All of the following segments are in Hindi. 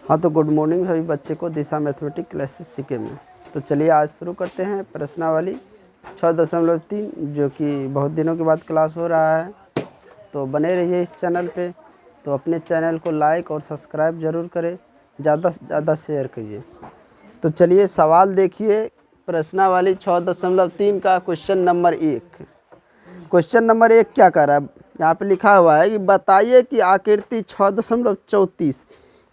हाँ तो गुड मॉर्निंग सभी बच्चे को दिशा मैथमेटिक्स क्लासेस सीखे में। तो चलिए आज शुरू करते हैं प्रश्नावली 6.3 जो कि बहुत दिनों के बाद क्लास हो रहा है। तो बने रहिए इस चैनल पे। तो अपने चैनल को लाइक और सब्सक्राइब ज़रूर करें, ज़्यादा से ज़्यादा शेयर कीजिए। तो चलिए सवाल देखिए, प्रश्नावली 6.3 का क्वेश्चन नंबर 1। क्वेश्चन नंबर 1 क्या कर रहा है, यहाँ पे लिखा हुआ है कि बताइए कि आकृति 6.34,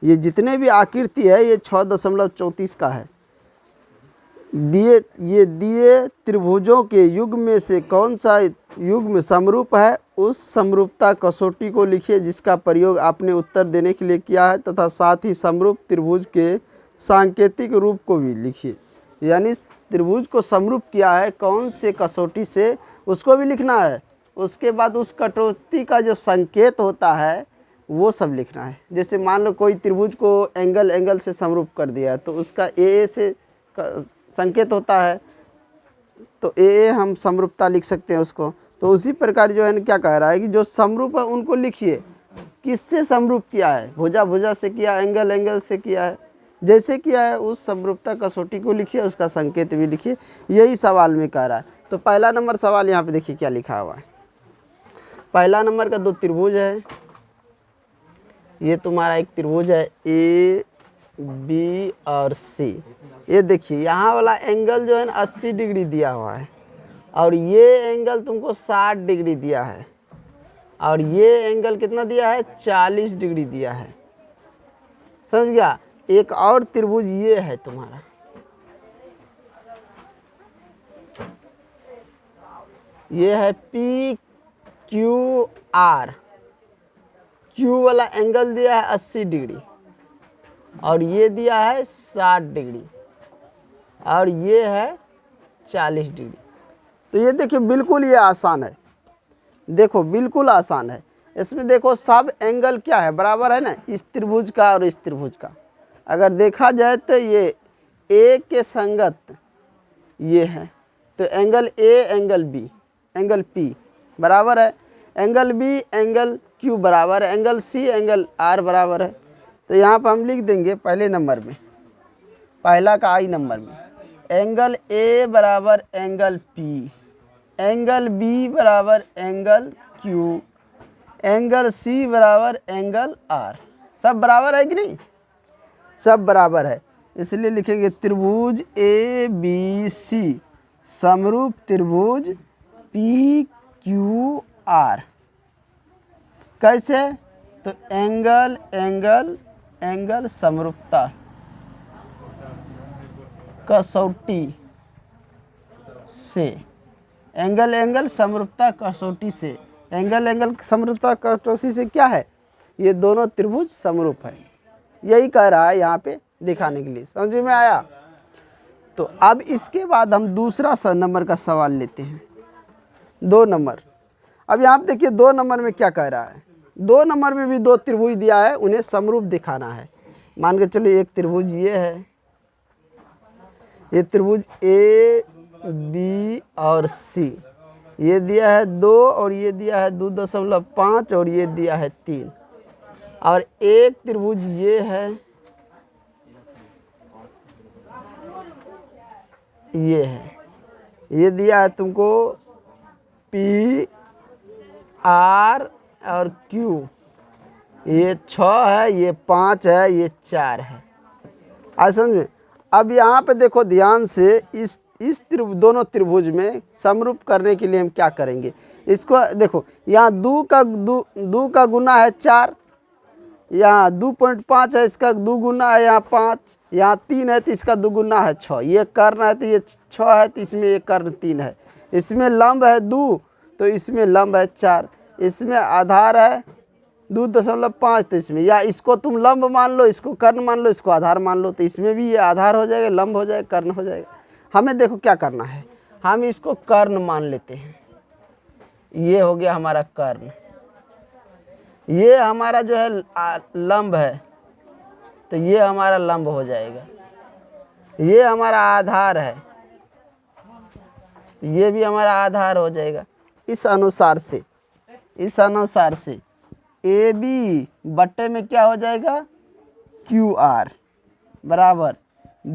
ये जितने भी आकृति है ये 6.34 का है। दिए त्रिभुजों के युग्म में से कौन सा युग्म समरूप है, उस समरूपता कसौटी को लिखिए जिसका प्रयोग आपने उत्तर देने के लिए किया है, तथा साथ ही समरूप त्रिभुज के सांकेतिक रूप को भी लिखिए। यानी त्रिभुज को समरूप किया है कौन से कसौटी से, उसको भी लिखना है। उसके बाद उस कटौती का जो संकेत होता है वो सब लिखना है। जैसे मान लो कोई त्रिभुज को एंगल से समरूप कर दिया तो उसका ए से संकेत होता है, तो ए हम समरूपता लिख सकते हैं उसको। तो उसी प्रकार जो है क्या कह रहा है कि जो समरूप है उनको लिखिए। किससे समरूप किया है, भुजा से किया, एंगल से किया है, जैसे किया है उस समरूपता कसौटी को लिखिए, उसका संकेत भी लिखिए। यही सवाल में कह रहा है। तो पहला नंबर सवाल यहाँ पे देखिए क्या लिखा हुआ है। पहला नंबर का दो त्रिभुज है, ये तुम्हारा एक त्रिभुज है ए बी और सी। ये देखिए यहाँ वाला एंगल जो है ना 80 डिग्री दिया हुआ है, और ये एंगल तुमको 60 डिग्री दिया है, और ये एंगल कितना दिया है 40 डिग्री दिया है। समझ गया। एक और त्रिभुज ये है तुम्हारा, ये है पी क्यू आर। क्यू वाला एंगल दिया है 80 डिग्री, और ये दिया है 60 डिग्री, और ये है 40 डिग्री। तो ये देखिए बिल्कुल ये आसान है, देखो बिल्कुल आसान है। इसमें देखो सब एंगल क्या है, बराबर है ना, इस त्रिभुज का और इस त्रिभुज का। अगर देखा जाए तो ये ए के संगत ये है, तो angle A angle B angle P बराबर है, एंगल बी एंगल क्यू बराबर है, एंगल सी एंगल आर बराबर है। तो यहाँ पर हम लिख देंगे पहले नंबर में, पहला का आई नंबर में, एंगल ए बराबर एंगल पी, एंगल बी बराबर एंगल क्यू, एंगल सी बराबर एंगल आर। सब बराबर है कि नहीं, सब बराबर है। इसलिए लिखेंगे त्रिभुज ए बी सी समरूप त्रिभुज पी क्यू आर। कैसे, तो एंगल एंगल एंगल समरूपता कसौटी से, एंगल समरूपता कसौटी से, एंगल समरूपता कसौटी से क्या है, ये दोनों त्रिभुज समरूप है। यही कह रहा है यहाँ पे दिखाने के लिए। समझ में आया। तो अब इसके बाद हम दूसरा नंबर का सवाल लेते हैं, 2 नंबर। अब यहाँ पे देखिए 2 नंबर में क्या कह रहा है। 2 नंबर में भी 2 त्रिभुज दिया है, उन्हें समरूप दिखाना है। मान के चलो एक त्रिभुज ये है, ये त्रिभुज ए बी और सी, ये दिया है 2 और ये दिया है 2.5 और ये दिया है 3। और एक त्रिभुज ये है, ये है, ये दिया है तुमको पी आर और क्यू, ये 6 है, ये 5 है, ये 4 है। आज समझ। अब यहाँ पे देखो ध्यान से, इस दोनों त्रिभुज में समरूप करने के लिए हम क्या करेंगे, इसको देखो यहाँ 2 का गुना है 4, यहाँ 2.5 है, इसका 2 गुना है यहाँ 5, यहाँ 3 है तो इसका 2 गुना है 6। ये कर्ण है तो ये 6 है, तो इसमें ये कर्ण 3 है। इसमें लंब है 2 तो इसमें लंब है 4, इसमें आधार है 2.5 तो इसमें, या इसको तुम लंब मान लो, इसको कर्ण मान लो, इसको आधार मान लो, तो इसमें भी ये आधार हो जाएगा, लंब हो जाएगा, कर्ण हो जाएगा। हमें देखो क्या करना है, हम इसको कर्ण मान लेते हैं। ये हो गया हमारा कर्ण, ये हमारा जो है लंब है, तो ये हमारा लंब हो जाएगा। ये हमारा आधार है, ये भी हमारा आधार हो जाएगा। इस अनुसार से ए बी बट्टे में क्या हो जाएगा, क्यू आर बराबर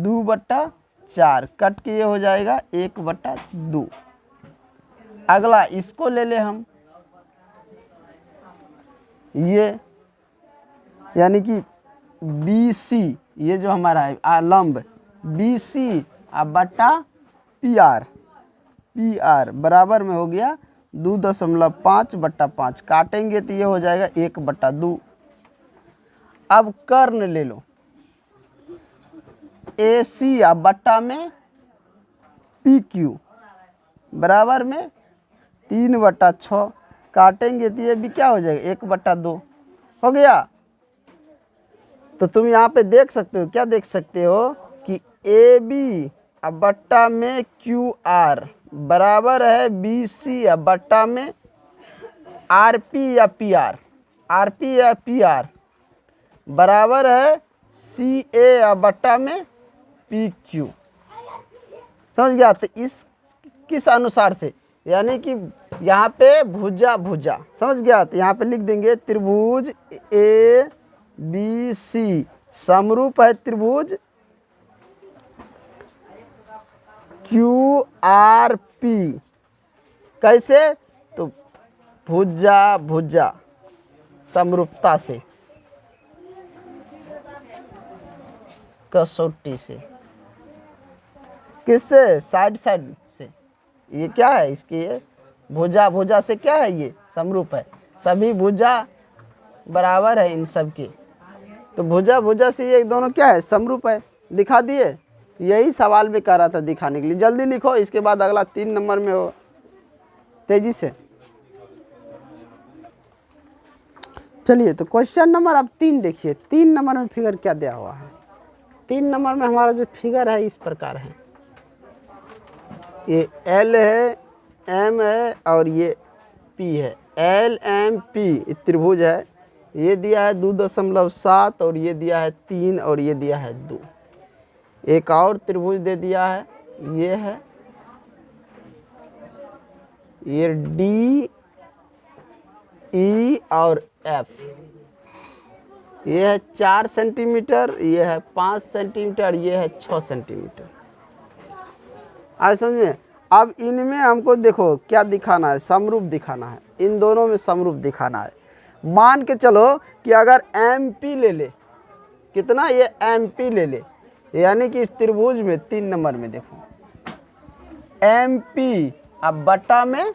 2/4, कट के ये हो जाएगा 1/2। अगला इसको ले ले हम, ये यानी कि बी सी, ये जो हमारा है लंब बी सी बटा पी आर बराबर में हो गया 2.5/5, काटेंगे तो ये हो जाएगा 1/2। अब कर्ण ले लो, ए सी बट्टा में पी क्यू बराबर में 3/6, काटेंगे तो ये भी क्या हो जाएगा 1/2 हो गया। तो तुम यहाँ पे देख सकते हो, क्या देख सकते हो कि ए बी बट्टा में क्यू आर बराबर है बी सी बट्टा में आर पी या पी आर, आर पी या पी आर बराबर है सी ए बट्टा में पी क्यू। समझ गया। तो इस किस अनुसार से, यानी कि यहाँ पे भुजा भुजा, समझ गया। तो यहाँ पे लिख देंगे त्रिभुज ए बी सी समरूप है त्रिभुज क्यू आर पी। कैसे? तो भुजा भुजा समरूपता से, कसौटी से, किससे? साइड साइड से। ये क्या है इसकी, ये भुजा भुजा से क्या है, ये समरूप है, सभी भुजा बराबर है इन सब के। तो भुजा भुजा से ये दोनों क्या है, समरूप है। दिखा दिए, यही सवाल में कह रहा था दिखाने के लिए। जल्दी लिखो, इसके बाद अगला 3 नंबर में हो, तेजी से। चलिए तो क्वेश्चन नंबर अब 3 देखिए। 3 नंबर में फिगर क्या दिया हुआ है। 3 नंबर में हमारा जो फिगर है इस प्रकार है, ये एल है, एम है और ये पी है। एल एम पी त्रिभुज है। ये दिया है 2.7 और ये दिया है 3 और ये दिया है 2। एक और त्रिभुज दे दिया है, ये है, ये डी ई और एफ। ये है 4 सेंटीमीटर, ये है 5 सेंटीमीटर, ये है 6 सेंटीमीटर। आज समझ में। अब इनमें हमको देखो क्या दिखाना है, समरूप दिखाना है। इन दोनों में समरूप दिखाना है। मान के चलो कि अगर एम पी ले ले, कितना, ये एम पी ले ले, यानी कि इस त्रिभुज में 3 नंबर में देखो एम पी अब बटा में,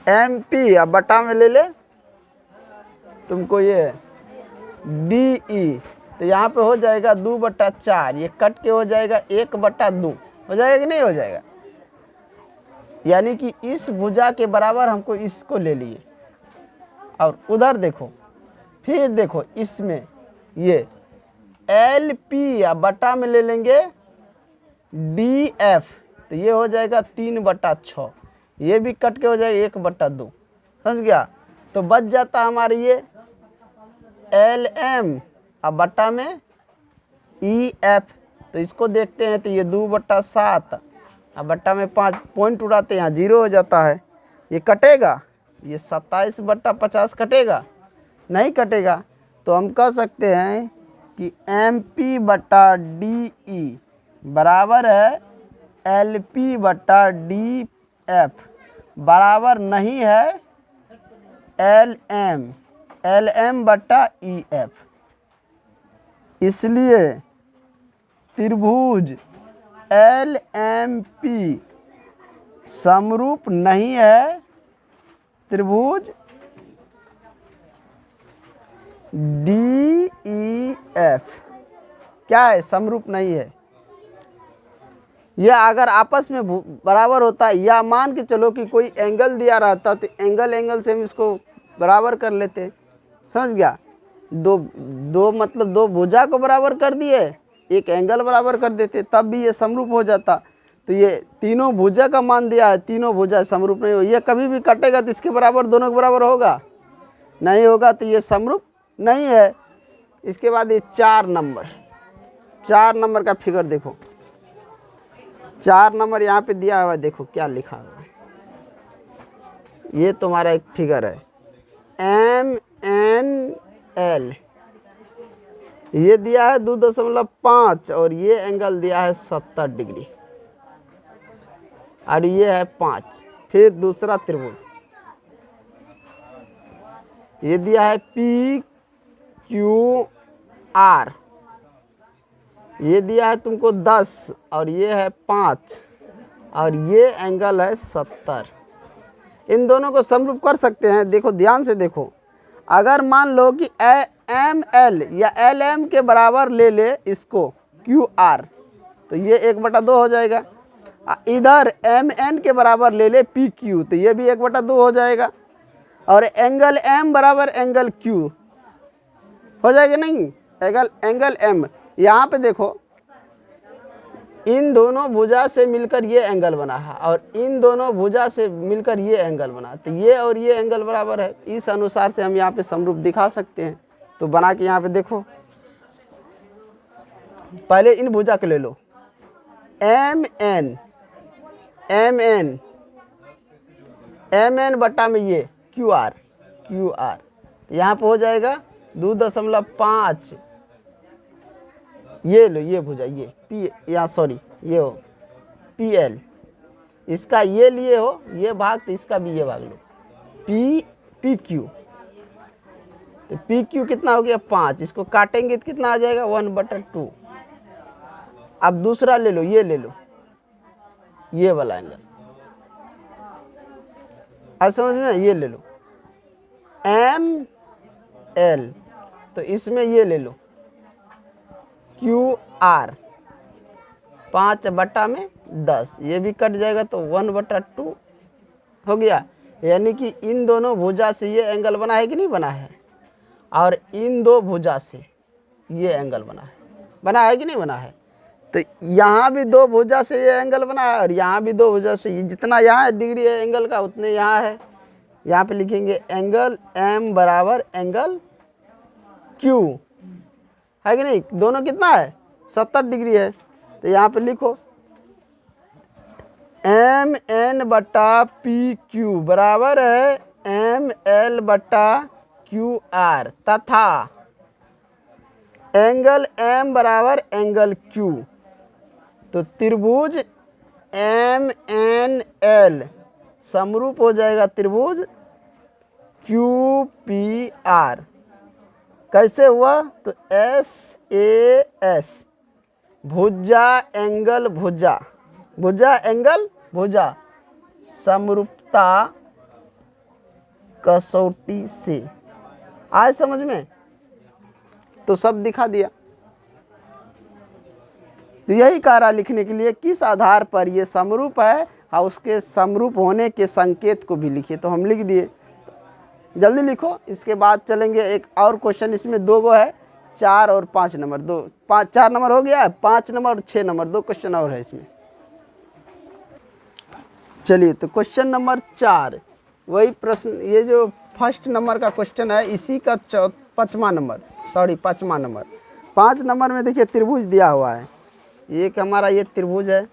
एम पी अब बटा में ले ले तुमको ये डी ई। तो यहाँ पे हो जाएगा 2/4, ये कट के हो जाएगा 1/2। हो जाएगा कि नहीं हो जाएगा। यानी कि इस भुजा के बराबर हमको इसको ले लिए। और उधर देखो, फिर देखो इसमें ये एल पी या बटा में ले लेंगे डी एफ। तो ये हो जाएगा 3/6, ये भी कट के हो जाएगा 1/2। समझ गया। तो बच जाता हमारे ये एल एम अब बटा में ई एफ। तो इसको देखते हैं, तो ये 2/7 अब बट्टा में 5 पॉइंट उड़ाते हैं, यहाँ 0 हो जाता है। ये कटेगा, ये 27/50 कटेगा, नहीं कटेगा। तो हम कह सकते हैं कि एम पी बटा डी ई बराबर है एल पी बटा डी एफ बराबर नहीं है एल एम बटा ई एफ। इसलिए त्रिभुज एल एम पी समरूप नहीं है त्रिभुज डी ई एफ। क्या है, समरूप नहीं है। यह अगर आपस में बराबर होता, या मान के चलो कि कोई एंगल दिया रहता, तो एंगल से हम इसको बराबर कर लेते। समझ गया। दो मतलब 2 भुजा को बराबर कर दिए, एक एंगल बराबर कर देते, तब भी ये समरूप हो जाता। तो ये तीनों भुजा का मान दिया है, तीनों भुजा समरूप नहीं हो। ये कभी भी कटेगा तो इसके बराबर, दोनों के बराबर होगा, नहीं होगा, तो ये समरूप नहीं है। इसके बाद ये 4 नंबर का फिगर देखो। 4 नंबर यहाँ पे दिया हुआ है, देखो क्या लिखा हुआ है। ये तुम्हारा एक फिगर है, एम एन एल ये दिया है 2.5 और ये एंगल दिया है 70 डिग्री और ये है 5। फिर दूसरा त्रिभुज ये दिया है पी क्यू आर, ये दिया है तुमको 10 और ये है 5 और ये एंगल है 70। इन दोनों को समरूप कर सकते हैं। देखो ध्यान से देखो, अगर मान लो कि एम एल या एल एम के बराबर ले ले इसको क्यू आर, तो ये 1/2 हो जाएगा। इधर एम एन के बराबर ले ले पी क्यू, तो ये भी 1/2 हो जाएगा। और एंगल एम बराबर एंगल क्यू हो जाएगा नहीं, एंगल एम। यहाँ पे देखो इन दोनों भुजा से मिलकर ये एंगल बना है और इन दोनों भुजा से मिलकर ये एंगल बना, तो ये और ये एंगल बराबर है। इस अनुसार से हम यहाँ पे समरूप दिखा सकते हैं। तो बना के यहाँ पे देखो, पहले इन भुजा को ले लो, एम एन बट्टा में ये क्यू आर, यहाँ पे हो जाएगा 2.5। ये लो ये भुजा, ये पी या सॉरी ये हो पी एल, इसका ये लिए हो ये भाग, तो इसका भी ये भाग लो पी क्यू। तो पी क्यू कितना हो गया 5, इसको काटेंगे तो कितना आ जाएगा 1/2। अब दूसरा ले लो, ये ले लो ये वाला एंगल, आज समझ में, ये ले लो एम एल, तो इसमें ये ले लो क्यू आर 5/10, ये भी कट जाएगा तो 1/2 हो गया। यानी कि इन दोनों भुजा से ये एंगल बना है कि नहीं बना है, और इन दो भुजा से ये एंगल बना है कि नहीं बना है। तो यहाँ भी दो भुजा से ये एंगल बना है और यहाँ भी दो भुजा से, ये जितना यहाँ डिग्री है एंगल का उतने यहाँ है। यहाँ पे लिखेंगे एंगल एम बराबर एंगल क्यू, है कि नहीं। दोनों कितना है 70 डिग्री है। तो यहाँ पे लिखो एम एन बटा पी क्यू बराबर है एम एल बटा क्यू आर, तथा एंगल एम बराबर एंगल क्यू। तो त्रिभुज एम एन एल समरूप हो जाएगा त्रिभुज क्यू पी आर। कैसे हुआ, तो एस ए एस भुजा एंगल भुजा, भुजा एंगल भुजा, समरूपता कसौटी से। आए समझ में, तो सब दिखा दिया। तो यही कह रहा लिखने के लिए किस आधार पर ये समरूप है और उसके समरूप होने के संकेत को भी लिखिए। तो हम लिख दिए, तो जल्दी लिखो। इसके बाद चलेंगे एक और क्वेश्चन, इसमें 2 गो है, 4 और 5 नंबर, 4 नंबर हो गया, 5 नंबर और 6 नंबर, 2 क्वेश्चन और है इसमें। चलिए तो क्वेश्चन नंबर 4, वही प्रश्न, ये जो फर्स्ट नंबर का क्वेश्चन है इसी का 5वां नंबर, 5 नंबर में देखिए त्रिभुज दिया हुआ है। एक हमारा ये त्रिभुज है,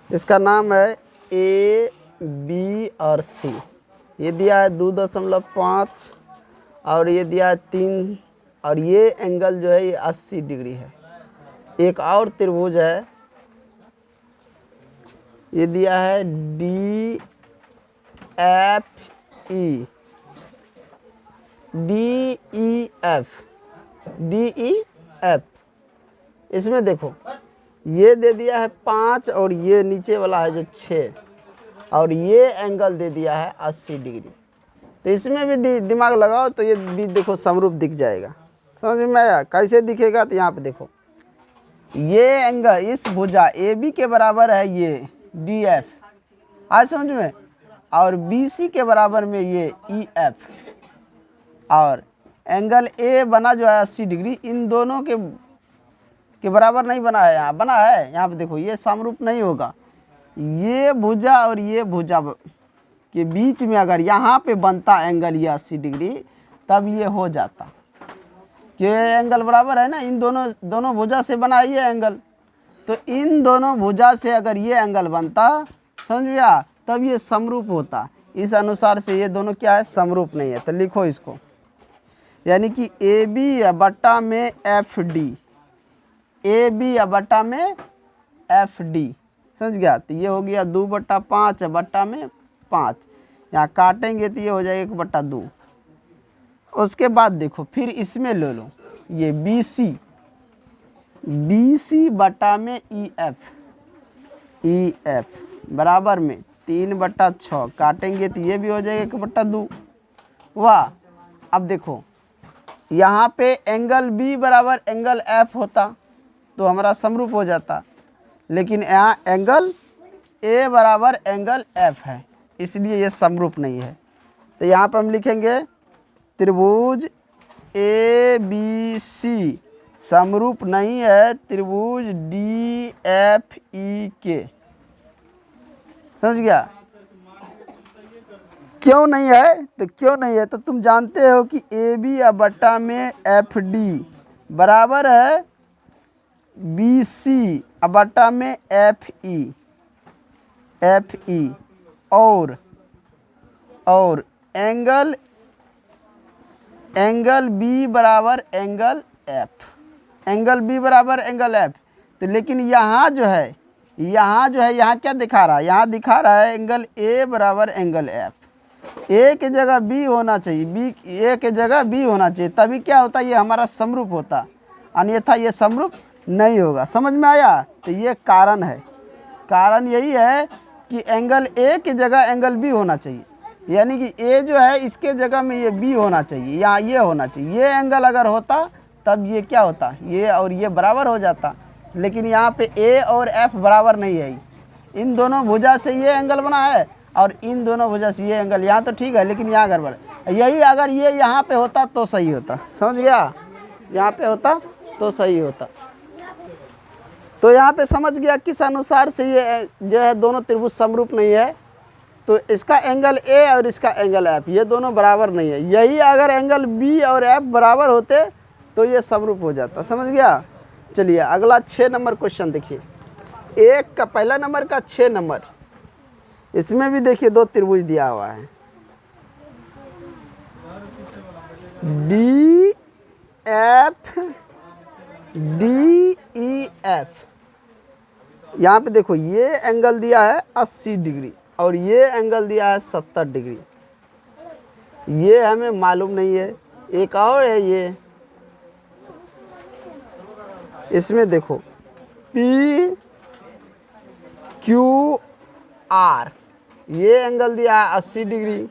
इसका नाम है ए बी और सी। ये दिया है 2.5 और ये दिया है 3 और ये एंगल जो है ये 80 डिग्री है। एक और त्रिभुज है, ये दिया है डी एफ ई एफ। इसमें देखो ये दे दिया है 5 और ये नीचे वाला है जो 6 और ये एंगल दे दिया है 80 डिग्री। तो इसमें भी दिमाग लगाओ तो ये भी देखो समरूप दिख जाएगा। समझ में आया कैसे दिखेगा, तो यहाँ पे देखो ये एंगल इस भुजा ए बी के बराबर है ये डी एफ, आज समझ में, और बी सी के बराबर में ये ई एफ, और एंगल ए बना जो है 80 डिग्री, इन दोनों के बराबर नहीं बना है, यहाँ बना है। यहाँ पे देखो ये समरूप नहीं होगा। ये भुजा और ये भुजा के बीच में अगर यहाँ पे बनता एंगल ये 80 डिग्री, तब ये हो जाता कि एंगल बराबर है ना, इन दोनों भुजा से बना ये एंगल। तो इन दोनों भुजा से अगर ये एंगल बनता, समझ गया, तब ये समरूप होता। इस अनुसार से ये दोनों क्या है, समरूप नहीं है। तो लिखो इसको यानी कि ए बी बट्टा में एफ डी, ए बी बट्टा में एफ डी, समझ गया। तो ये हो गया 2/5 बट्टा में 5, यहाँ काटेंगे तो ये हो जाएगा 1/2। उसके बाद देखो फिर इसमें ले लो ये बी सी, बी सी बट्टा में ई एफ, ई एफ बराबर में 3/6, काटेंगे तो ये भी हो जाएगा 1/2। वाह, अब देखो यहाँ पे एंगल बी बराबर एंगल एफ होता तो हमारा समरूप हो जाता, लेकिन यहाँ एंगल ए बराबर एंगल एफ है, इसलिए ये समरूप नहीं है। तो यहाँ पर हम लिखेंगे त्रिभुज ए बी सी समरूप नहीं है त्रिभुज डी एफ ई के, समझ गया। क्यों नहीं है, तो क्यों नहीं है तो तुम जानते हो कि ए बी बट्टा में एफ डी बराबर है बी सी बट्टा में एफ ई, एफ ई और एंगल बी बराबर एंगल एफ, एंगल बी बराबर एंगल एफ। तो लेकिन यहाँ जो है यहाँ क्या दिखा रहा है, यहाँ दिखा रहा है एंगल ए बराबर एंगल एफ। ए की जगह बी होना चाहिए, बी ए की जगह बी होना चाहिए, तभी क्या होता ये हमारा समरूप होता, अन्यथा ये समरूप नहीं होगा। समझ में आया। तो ये कारण है, कारण यही है कि एंगल ए की जगह एंगल बी होना चाहिए, यानी कि ए जो है इसके जगह में ये बी होना चाहिए, यहाँ ये होना चाहिए। ये एंगल अगर होता तब ये क्या होता, ये और ये बराबर हो जाता, लेकिन यहाँ पे ए और एफ बराबर नहीं है। इन दोनों भुजा से ये एंगल बना है और इन दोनों भुजा से ये एंगल, यहाँ तो ठीक है लेकिन यहाँ गड़बड़ है। यही अगर ये यहाँ पे होता तो सही होता, समझ गया, यहाँ पे होता तो सही होता। तो यहाँ पे समझ गया किस अनुसार से ये जो है दोनों त्रिभुज समरूप नहीं है। तो इसका एंगल ए और इसका एंगल एफ ये दोनों बराबर नहीं है। यही अगर एंगल बी और एफ बराबर होते तो ये समरूप हो जाता, समझ गया। चलिए अगला 6 नंबर क्वेश्चन देखिए, एक का पहला नंबर का 6 नंबर, इसमें भी देखिए 2 त्रिभुज दिया हुआ है D F D E F. यहाँ पे देखो ये एंगल दिया है 80 डिग्री और ये एंगल दिया है 70 डिग्री, ये हमें मालूम नहीं है। एक और है ये, इसमें देखो पी क्यू आर, ये एंगल दिया है 80 डिग्री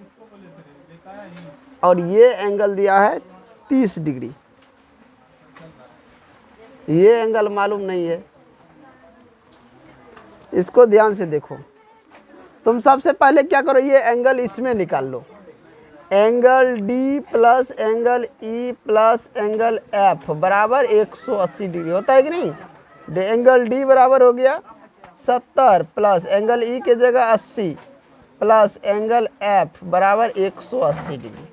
और ये एंगल दिया है 30 डिग्री, ये एंगल मालूम नहीं है। इसको ध्यान से देखो। तुम सबसे पहले क्या करो, ये एंगल इसमें निकाल लो, angle D plus angle E plus angle F बराबर 180 डिग्री होता है कि नहीं। एंगल डी बराबर हो गया 70 प्लस एंगल ई के जगह 80 प्लस एंगल एफ बराबर 180 डिग्री।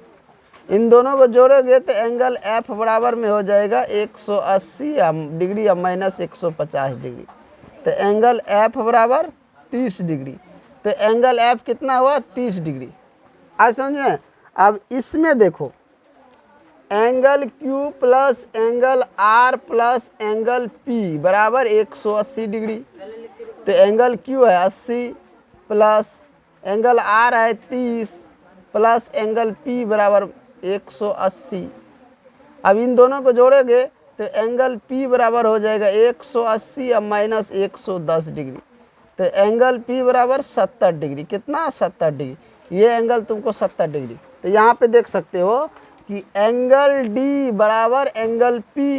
इन दोनों को जोड़ोगे तो एंगल एफ बराबर में हो जाएगा 180 डिग्री और माइनस 150 डिग्री। तो एंगल एफ बराबर 30 डिग्री। तो एंगल एफ कितना हुआ 30 डिग्री। आज समझ में। अब इसमें देखो angle Q plus angle R plus angle P बराबर 180 डिग्री। तो एंगल क्यू है 80 प्लस एंगल आर है 30 प्लस एंगल पी बराबर 180। अब इन दोनों को जोड़ोगे तो एंगल पी बराबर हो जाएगा 180 और माइनस 110 डिग्री। तो एंगल पी बराबर 70 डिग्री। कितना 70 डिग्री। ये एंगल तुमको 70 डिग्री। तो यहाँ पे देख सकते हो कि एंगल डी बराबर एंगल पी,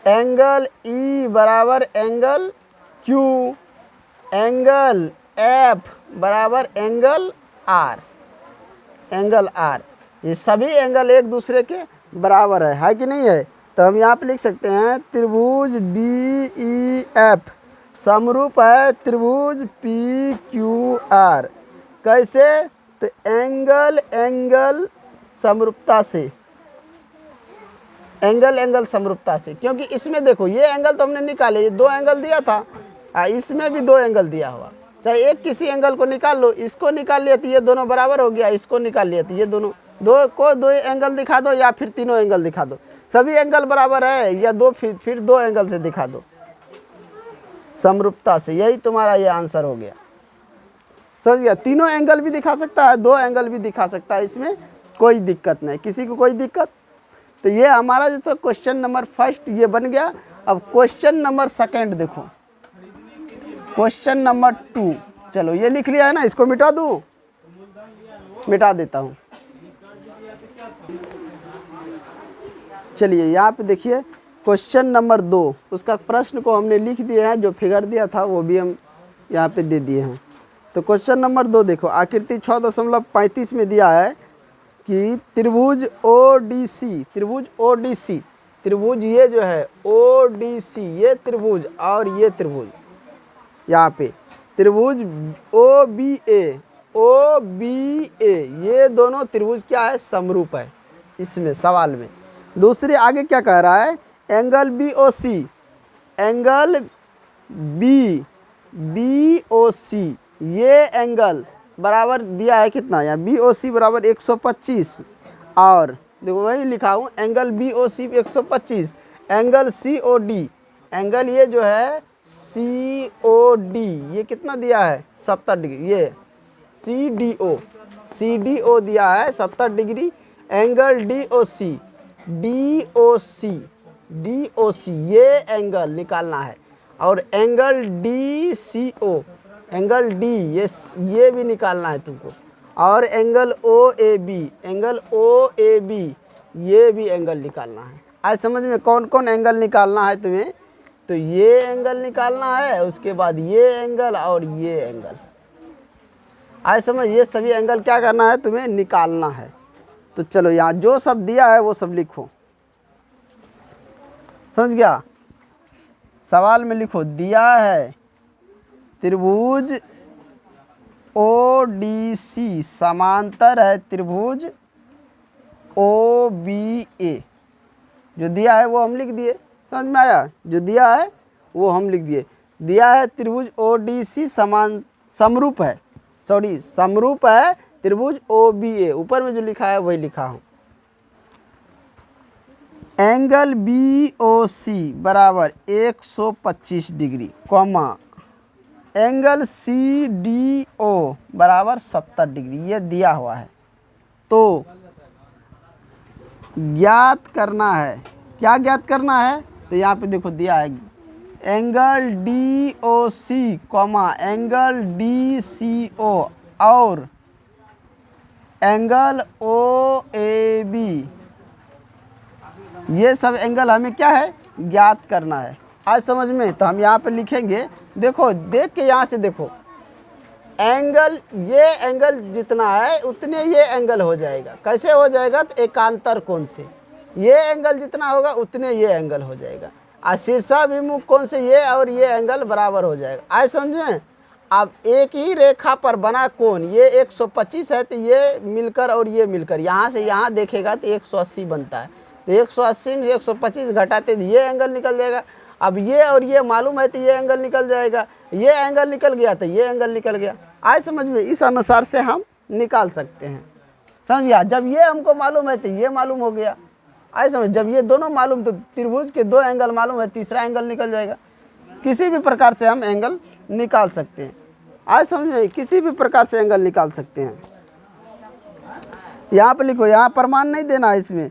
एंगल ई बराबर एंगल क्यू, एंगल एफ बराबर एंगल आर, एंगल आर, ये सभी एंगल एक दूसरे के बराबर है कि नहीं है। तो हम यहाँ पे लिख सकते हैं त्रिभुज डी ई एफ समरूप है त्रिभुज पी क्यू आर। कैसे। तो एंगल एंगल समरूपता से, एंगल एंगल समरूपता से। क्योंकि इसमें देखो ये एंगल तो हमने निकाले, ये 2 एंगल दिया था, इसमें भी 2 एंगल दिया हुआ। चाहे एक किसी एंगल को निकाल लो, इसको निकाल लिया तो ये दोनों बराबर हो गया, इसको निकाल लिया तो ये दोनों दो एंगल दिखा दो या फिर तीनों एंगल दिखा दो, सभी एंगल बराबर है या दो, फिर दो एंगल से दिखा दो समरूपता से, यही तुम्हारा ये आंसर हो गया। समझ गया, तीनों एंगल भी दिखा सकता है, दो एंगल भी दिखा सकता है, इसमें कोई दिक्कत नहीं, किसी को कोई दिक्कत। तो ये हमारा जो तो क्वेश्चन नंबर फर्स्ट ये बन गया। अब क्वेश्चन नंबर सेकंड देखो, क्वेश्चन नंबर 2, चलो ये लिख लिया है ना, इसको मिटा दूं, मिटा देता हूँ। चलिए यहाँ पे देखिए क्वेश्चन नंबर 2, उसका प्रश्न को हमने लिख दिया है, जो फिगर दिया था वो भी हम यहाँ पे दे दिए हैं। तो क्वेश्चन नंबर 2 देखो, आकृति 6.35 में दिया है कि त्रिभुज ODC, त्रिभुज ये जो है ODC, ये त्रिभुज और ये त्रिभुज, यहाँ पे त्रिभुज OBA, ये दोनों त्रिभुज क्या है, समरूप है इसमें सवाल में। दूसरे आगे क्या कह रहा है, एंगल BOC, ये एंगल बराबर दिया है कितना, यहाँ BOC बराबर 125, और देखो वही लिखा हूँ, angle BOC 125, angle COD, angle ये जो है COD ये कितना दिया है, 70 डिग्री, ये CDO दिया है 70 डिग्री, एंगल DOC ये एंगल निकालना है, और एंगल DCO, एंगल D ये भी निकालना है तुमको, और एंगल OAB ये भी एंगल निकालना है। आज समझ में कौन कौन एंगल निकालना है तुम्हें, तो ये एंगल निकालना है, उसके बाद ये एंगल और ये एंगल, आज समझ, ये सभी एंगल क्या करना है तुम्हें, निकालना है। तो चलो यहाँ जो सब दिया है वो सब लिखो, समझ गया, सवाल में लिखो, दिया है त्रिभुज ODC समांतर है त्रिभुज OBA, जो दिया है वो हम लिख दिए, समझ में आया, जो दिया है वो हम लिख दिए। दिया है त्रिभुज ODC समरूप है त्रिभुज OBA, ऊपर में जो लिखा है वही लिखा हूँ। एंगल BOC बराबर 125 डिग्री, कॉमा एंगल CDO बराबर 70 डिग्री, ये दिया हुआ है। तो ज्ञात करना है, क्या ज्ञात करना है, तो यहाँ पे देखो दिया है angle DOC comma angle DCO और एंगल OAB, ये सब एंगल हमें क्या है, ज्ञात करना है। आज समझ में, तो हम यहाँ पे लिखेंगे, देखो देख के यहाँ से देखो, एंगल ये एंगल जितना है उतने ये एंगल हो जाएगा, कैसे हो जाएगा, तो एकांतर कोण से, ये एंगल जितना होगा उतने ये एंगल हो जाएगा, और शीर्षाभिमुख कोण से ये और ये एंगल बराबर हो जाएगा। आज समझें, अब एक ही रेखा पर बना कोण ये 125 है, तो ये मिलकर और ये मिलकर यहाँ से यहाँ देखेगा तो 180 बनता है, तो 180 में 125 घटाते तो ये एंगल निकल जाएगा। अब ये और ये मालूम है तो ये एंगल निकल जाएगा, ये एंगल निकल गया तो ये एंगल निकल गया। आज समझ में, इस अनुसार से हम निकाल सकते हैं, समझ गया। जब ये हमको मालूम है तो ये मालूम हो गया, आज समझ, जब ये दोनों मालूम तो त्रिभुज के दो एंगल मालूम है, तीसरा एंगल निकल जाएगा। किसी भी प्रकार से हम एंगल निकाल सकते हैं, आज समझ में, किसी भी प्रकार से एंगल निकाल सकते हैं। यहाँ पे लिखो, यहाँ प्रमाण नहीं देना है इसमें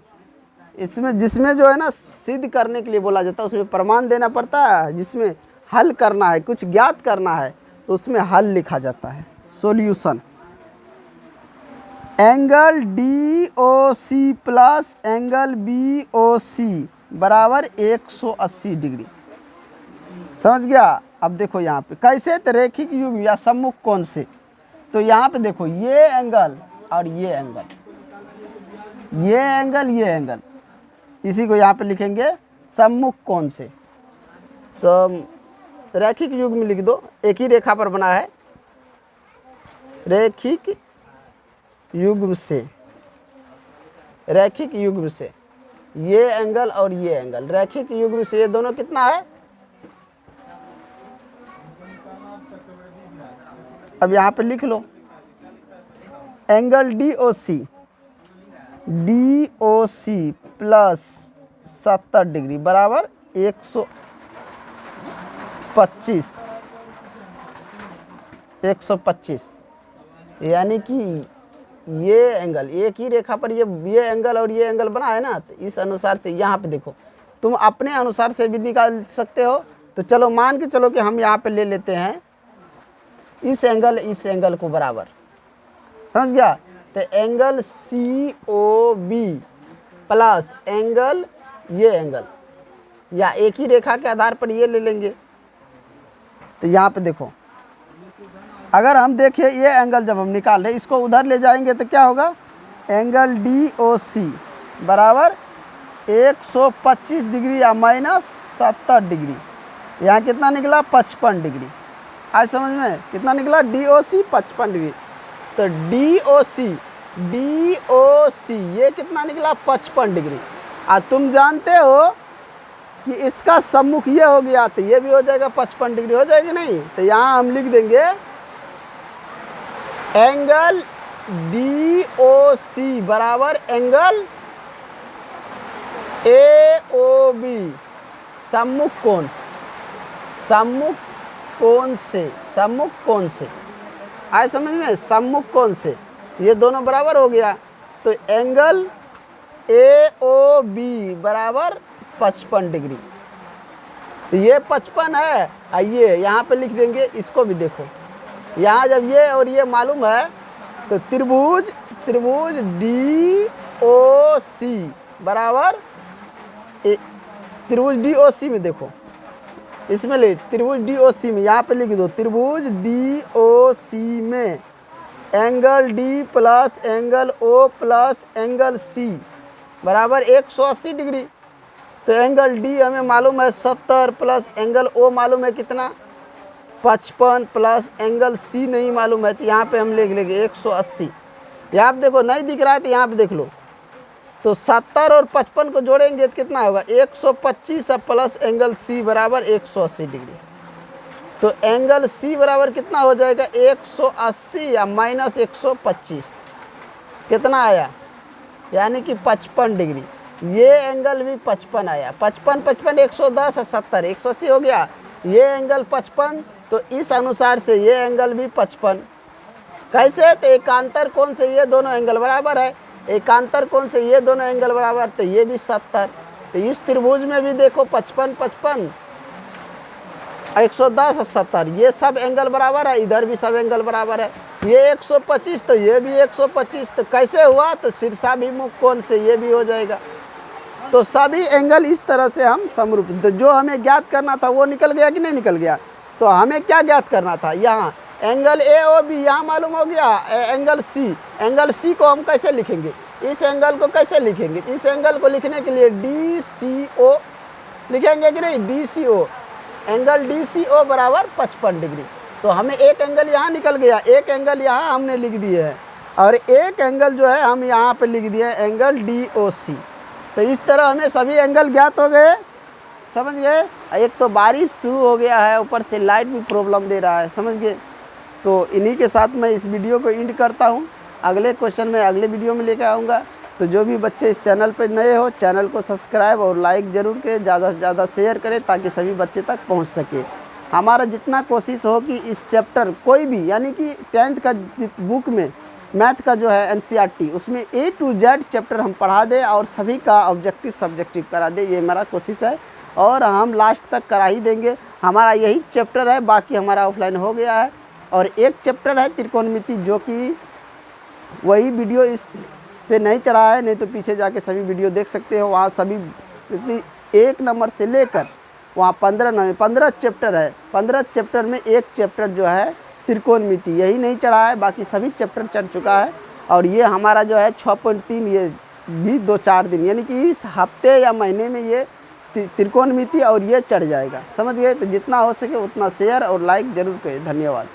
जिसमें जो है ना सिद्ध करने के लिए बोला जाता है उसमें प्रमाण देना पड़ता है, जिसमें हल करना है, कुछ ज्ञात करना है तो उसमें हल लिखा जाता है, solution. Angle DOC plus angle BOC बराबर 180 डिग्री, समझ गया। अब देखो यहाँ पे कैसे, तो रैखिक युग्म या सम्मुख कोण से, तो यहाँ पे देखो ये एंगल और ये एंगल, ये एंगल, इसी को यहाँ पे लिखेंगे सम्मुख कोण से। रैखिक युग्म लिख दो, एक ही रेखा पर बना है, रैखिक युग्म से ये एंगल और ये एंगल, रैखिक युग्म से ये दोनों कितना है, अब यहाँ पे लिख लो angle DOC DOC plus 70 degree बराबर 125, यानी कि ये एंगल एक ही रेखा पर ये एंगल और ये एंगल बना है ना, तो इस अनुसार से यहाँ पे देखो, तुम अपने अनुसार से भी निकाल सकते हो। तो चलो मान के चलो कि हम यहाँ पे ले लेते हैं इस एंगल को बराबर, समझ गया। तो एंगल COB प्लस एंगल ये एंगल, या एक ही रेखा के आधार पर ये ले लेंगे। तो यहाँ पे देखो, अगर हम देखें ये एंगल जब हम निकाल रहे हैं, इसको उधर ले जाएंगे तो क्या होगा, एंगल DOC बराबर 125 डिग्री या माइनस 70 डिग्री। यहाँ कितना निकला, 55 डिग्री। आज समझ में कितना निकला, DOC 55 डिग्री। तो DOC ये कितना निकला, 55 डिग्री। और तुम जानते हो कि इसका सम्मुख ये हो गया, तो ये भी हो जाएगा 55 डिग्री, हो जाएगी नहीं। तो यहाँ हम लिख देंगे एंगल DOC बराबर एंगल AOB सम्मुख कोण से आए समझ में, सम्मुख कोण से ये दोनों बराबर हो गया। तो एंगल AOB बराबर 55 डिग्री। तो ये 55 है, आइए यहाँ पे लिख देंगे, इसको भी देखो। यहाँ जब ये और ये मालूम है तो त्रिभुज DOC बराबर त्रिभुज DOC में देखो, इसमें ले त्रिभुज DOC में यहाँ पे लिख दो, त्रिभुज DOC में angle D plus angle O plus angle C बराबर 180 डिग्री। तो एंगल D हमें मालूम है 70 प्लस एंगल O मालूम है कितना, 55 प्लस एंगल C नहीं मालूम है। तो यहाँ पे हम लिख लेंगे 180। यहाँ पे देखो नहीं दिख रहा है तो यहाँ पे देख लो। तो 70 और 55 को जोड़ेंगे तो कितना होगा, 125 प्लस एंगल C बराबर 180 डिग्री। तो एंगल C बराबर कितना हो जाएगा, 180 या माइनस 125, कितना आया, यानी कि 55 डिग्री। ये एंगल भी 55 आया, 55 110 और 70 180 हो गया। ये एंगल 55, तो इस अनुसार से ये एंगल भी 55। कैसे, तो एकांतर कोण से ये दोनों एंगल बराबर है, एकांतर कोण से ये दोनों एंगल बराबर, तो ये भी 70। तो इस त्रिभुज में भी देखो 55 110 और 70 ये सब एंगल बराबर है, इधर भी सब एंगल बराबर है। ये 125 तो ये भी 125, तो कैसे हुआ, तो शीर्षाभिमुख कोण से ये भी हो जाएगा। तो सभी एंगल इस तरह से हम समरूप, तो जो हमें ज्ञात करना था वो निकल गया कि नहीं निकल गया। तो हमें क्या ज्ञात करना था, यहाँ एंगल AOB यहाँ मालूम हो गया, एंगल C को हम कैसे लिखेंगे, इस एंगल को कैसे लिखेंगे, इस एंगल को लिखने के लिए DCO लिखेंगे कि नहीं, DCO एंगल DCO बराबर 55 डिग्री। तो हमें एक एंगल यहाँ निकल गया, एक एंगल यहाँ हमने लिख दिए है, और एक एंगल जो है हम यहाँ पे लिख दिए एंगल DOC। तो इस तरह हमें सभी एंगल ज्ञात हो गए, समझ गए। एक तो बारिश शुरू हो गया है, ऊपर से लाइट भी प्रॉब्लम दे रहा है, समझ गए। तो इन्हीं के साथ मैं इस वीडियो को एंड करता हूँ। अगले क्वेश्चन में अगले वीडियो में लेकर आऊँगा। तो जो भी बच्चे इस चैनल पर नए हो, चैनल को सब्सक्राइब और लाइक ज़रूर करें, ज़्यादा से ज़्यादा शेयर करें ताकि सभी बच्चे तक पहुँच सके। हमारा जितना कोशिश हो कि इस चैप्टर कोई भी, यानी कि 10th का बुक में मैथ का जो है NCERT, उसमें A to Z चैप्टर हम पढ़ा दें और सभी का ऑब्जेक्टिव सब्जेक्टिव करा दें, ये हमारा कोशिश है। और हम लास्ट तक करा ही देंगे। हमारा यही चैप्टर है, बाकी हमारा ऑफलाइन हो गया है। और एक चैप्टर है त्रिकोणमिति, जो कि वही वीडियो इस पे नहीं चढ़ा है, नहीं तो पीछे जाके सभी वीडियो देख सकते हो। वहाँ सभी 1 नंबर से लेकर वहाँ 15 चैप्टर है। 15 चैप्टर में एक चैप्टर जो है त्रिकोणमिति, यही नहीं चढ़ा है, बाकी सभी चैप्टर चढ़ चुका है। और ये हमारा जो है 6.3, ये भी 2-4 दिन, यानी कि इस हफ्ते या महीने में ये त्रिकोणमिति और ये चढ़ जाएगा, समझ गए। तो जितना हो सके उतना शेयर और लाइक ज़रूर करें। धन्यवाद।